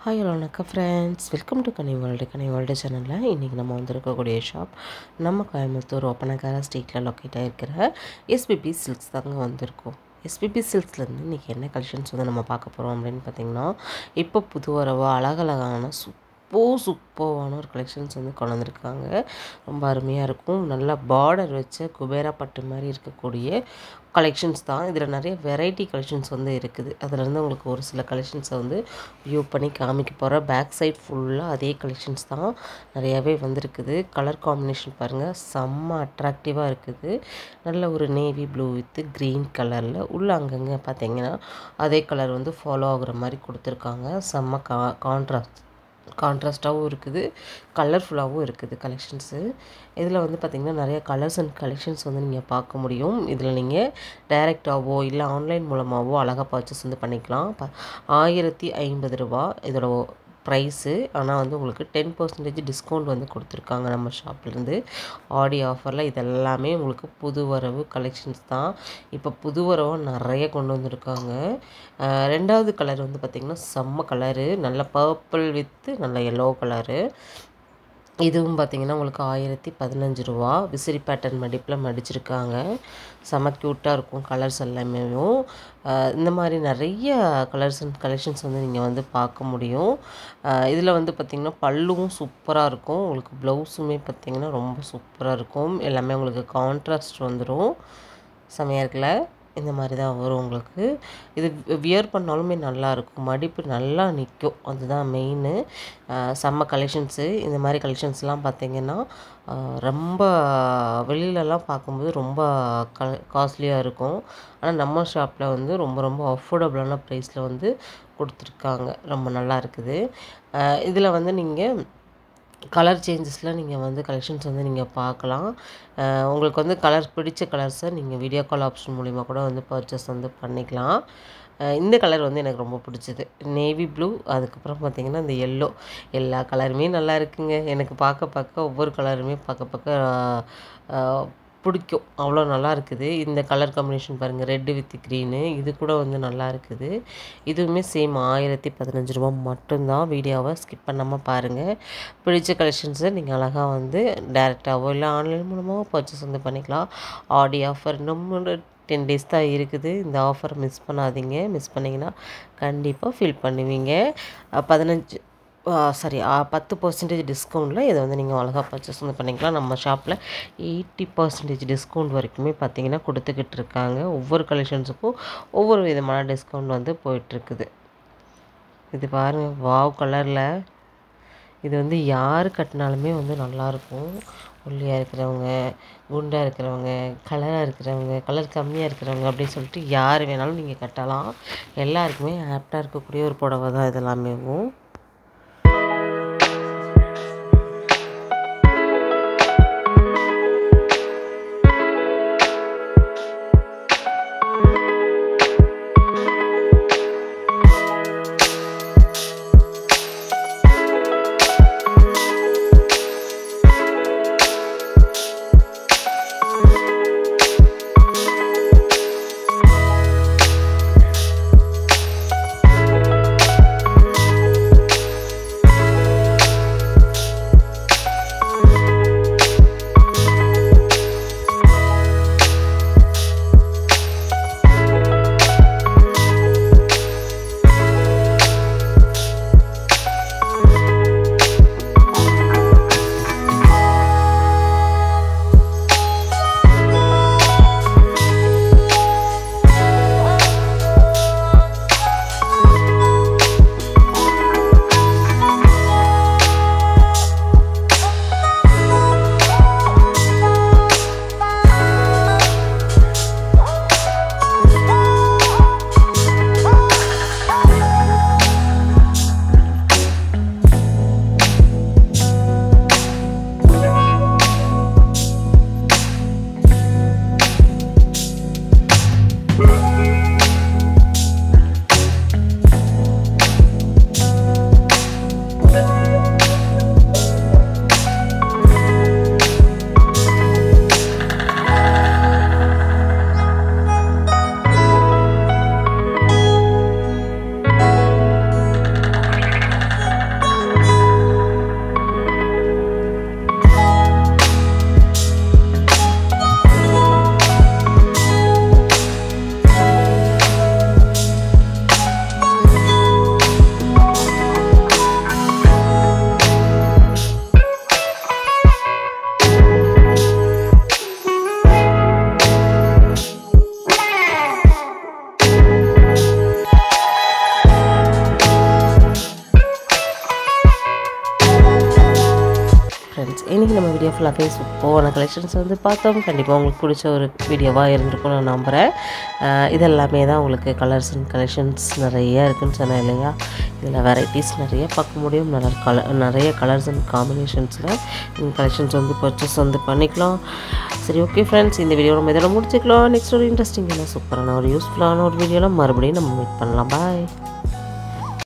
Hi hello வணக்கம் friends, welcome to Ghani world சேனலில் இன்றைக்கி நம்ம வந்திருக்கக்கூடிய ஷாப் நம்ம கோயம்புத்தூர் ஒப்பனக்கார ஸ்ட்ரீட்டில் லொக்கேட் ஆகிருக்கிற எஸ்பிபி சில்க்ஸ் தாங்க வந்திருக்கோம். எஸ்பிபி சில்க்ஸ்லேருந்து இன்றைக்கி என்ன கலெக்ஷன்ஸ் வந்து நம்ம பார்க்க போகிறோம் அப்படின்னு பார்த்திங்கன்னா, இப்போ புது வரவாக அழகழகான சூப்பர்வான ஒரு கலெக்ஷன்ஸ் வந்து கொண்டு வந்திருக்காங்க. ரொம்ப அருமையாக இருக்கும். நல்லா பார்டர் வச்ச குபேரா பட்டு மாதிரி இருக்கக்கூடிய கலெக்ஷன்ஸ் தான். இதில் நிறைய வெரைட்டி கலெக்ஷன்ஸ் வந்து இருக்குது. அதிலேருந்து உங்களுக்கு ஒரு சில கலெக்ஷன்ஸை வந்து வியூ பண்ணி காமிக்க போகிறேன். பேக் சைட் ஃபுல்லாக அதே கலெக்ஷன்ஸ் தான் நிறையாவே வந்திருக்குது. கலர் காம்பினேஷன் பாருங்கள், செம்ம அட்ராக்டிவாக இருக்குது. நல்ல ஒரு நேவி ப்ளூ வித் க்ரீன் கலரில் உள்ள அங்கங்கே பார்த்தீங்கன்னா அதே கலர் வந்து ஃபாலோ ஆகுற மாதிரி கொடுத்துருக்காங்க. செம்ம கான்ட்ராஸ்ட்டாகவும் இருக்குது, கலர்ஃபுல்லாகவும் இருக்குது கலெக்ஷன்ஸு. இதில் வந்து பார்த்திங்கன்னா நிறைய கலர்ஸ் அண்ட் கலெக்ஷன்ஸ் வந்து நீங்கள் பார்க்க முடியும். இதில் நீங்கள் டைரெக்டாகவோ இல்லை ஆன்லைன் மூலமாகவோ அழகாக பர்ச்சேஸ் வந்து பண்ணிக்கலாம். 1050 ரூபா இதோட ப்ரைஸு. ஆனால் வந்து உங்களுக்கு 10% டிஸ்கவுண்ட் வந்து கொடுத்துருக்காங்க நம்ம ஷாப்லேருந்து. ஆடி ஆஃபரில் இதெல்லாமே உங்களுக்கு புது வரவு கலெக்ஷன்ஸ் தான். இப்போ புது வரவு நிறைய கொண்டு வந்திருக்காங்க. ரெண்டாவது கலர் வந்து பார்த்திங்கன்னா செம்ம கலரு, நல்ல பர்பிள் வித்து நல்ல எல்லோ கலரு. இதுவும் பார்த்திங்கன்னா உங்களுக்கு 1015 ரூபா. விசிறி பேட்டர்ன் மடிப்பில் மடிச்சிருக்காங்க. செம்ம க்யூட்டாக இருக்கும் கலர்ஸ் எல்லாமே. இந்த மாதிரி நிறைய கலர்ஸ் அண்ட் கலெக்ஷன்ஸ் வந்து நீங்கள் வந்து பார்க்க முடியும். இதில் வந்து பார்த்திங்கன்னா பல்லுவும் சூப்பராக இருக்கும். உங்களுக்கு ப்ளவுஸுமே பார்த்திங்கன்னா ரொம்ப சூப்பராக இருக்கும். எல்லாமே உங்களுக்கு கான்ட்ராஸ்ட் வந்துடும். செம்மையாக இருக்குல்ல? இந்த மாதிரி தான் வரும் உங்களுக்கு. இது வியர் பண்ணாலுமே நல்லாயிருக்கும், மடிப்பு நல்லா நிற்கும். அதுதான் மெயின்னு. செம்ம கலெக்ஷன்ஸு. இந்த மாதிரி கலெக்ஷன்ஸ்லாம் பார்த்திங்கன்னா ரொம்ப வெளியிலலாம் பார்க்கும்போது ரொம்ப காஸ்ட்லியாக இருக்கும். ஆனால் நம்ம ஷாப்பில் வந்து ரொம்ப ரொம்ப அஃபோர்டபுளான ப்ரைஸில் வந்து கொடுத்துருக்காங்க. ரொம்ப நல்லா இருக்குது. இதில் வந்து நீங்கள் கலர் சேஞ்சஸில் நீங்கள் வந்து கலெக்ஷன்ஸ் வந்து நீங்கள் பார்க்கலாம். உங்களுக்கு வந்து கலர் பிடிச்ச கலர்ஸை நீங்கள் வீடியோ கால் ஆப்ஷன் மூலிமா கூட வந்து பர்ச்சேஸ் வந்து பண்ணிக்கலாம். இந்த கலர் வந்து எனக்கு ரொம்ப பிடிச்சது, நேவி ப்ளூ. அதுக்கப்புறம் பார்த்திங்கன்னா இந்த எல்லா கலருமே நல்லா இருக்குங்க. எனக்கு பார்க்க ஒவ்வொரு கலருமே பார்க்க பிடிக்கும். அவ்வளோ நல்லா இருக்குது. இந்த கலர் காம்பினேஷன் பாருங்கள், ரெட்டு வித் க்ரீனு. இது கூட வந்து நல்லா இருக்குது. இதுவுமே சேம் 1015 ரூபா மட்டும்தான். வீடியோவை ஸ்கிப் பண்ணாமல் பாருங்கள். பிடிச்ச கலெக்ஷன்ஸை நீங்கள் அழகாக வந்து டைரெக்டாகவோ இல்லை ஆன்லைன் மூலமாக பர்ச்சேஸ் வந்து பண்ணிக்கலாம். ஆடி ஆஃபர் இன்னும் 10 டேஸ் தான் இருக்குது. இந்த ஆஃபரை மிஸ் பண்ணாதீங்க. மிஸ் பண்ணிங்கன்னா கண்டிப்பாக ஃபீல் பண்ணுவீங்க. 10% டிஸ்கவுண்ட்டில் இதை வந்து நீங்கள் அழகாக பர்ச்சேஸ் வந்து பண்ணிக்கலாம். நம்ம ஷாப்பில் 80% டிஸ்கவுண்ட் வரைக்குமே பார்த்திங்கன்னா கொடுத்துக்கிட்டு இருக்காங்க. ஒவ்வொரு கலெக்ஷன்ஸுக்கும் ஒவ்வொரு விதமான டிஸ்கவுண்ட் வந்து போயிட்டுருக்குது. இது பாருங்கள், வாவ் கலரில். இது வந்து யார் கட்டினாலுமே வந்து நல்லாயிருக்கும். ஒல்லியாக இருக்கிறவங்க, குண்டாக இருக்கிறவங்க, கலராக இருக்கிறவங்க, கலர் கம்மியாக இருக்கிறவங்க அப்படின்னு சொல்லிட்டு யார் வேணாலும் நீங்கள் கட்டலாம். எல்லாருக்குமே ஆப்டாக இருக்கக்கூடிய ஒரு புடவை தான் இதெல்லாமேவும். இன்றைக்கி நம்ம வீடியோ ஃபுல்லாகவே சூப்பரான கலெக்ஷன்ஸ் வந்து பார்த்தோம். கண்டிப்பாக உங்களுக்கு பிடிச்ச ஒரு வீடியோவாக இருந்திருக்கும் நான் நம்புகிறேன். இதெல்லாமே தான் உங்களுக்கு கலர்ஸ் அண்ட் கலெக்ஷன்ஸ் நிறைய இருக்குதுன்னு சொன்னேன் இல்லையா. இதில் வெரைட்டிஸ் நிறைய பார்க்க முடியும். நிறைய கலர்ஸ் அண்ட் காம்பினேஷன்ஸில் கலெக்ஷன்ஸ் வந்து பர்ச்சேஸ் வந்து பண்ணிக்கலாம். சரி, ஓகே ஃப்ரெண்ட்ஸ், இந்த வீடியோ நம்ம இதெல்லாம் முடிச்சுக்கலாம். நெக்ஸ்ட் ஒரு இன்ட்ரெஸ்டிங்கான சூப்பரான ஒரு யூஸ்ஃபுல்லான ஒரு வீடியோவில் மறுபடியும் நம்ம மீட் பண்ணலாம். பாய்.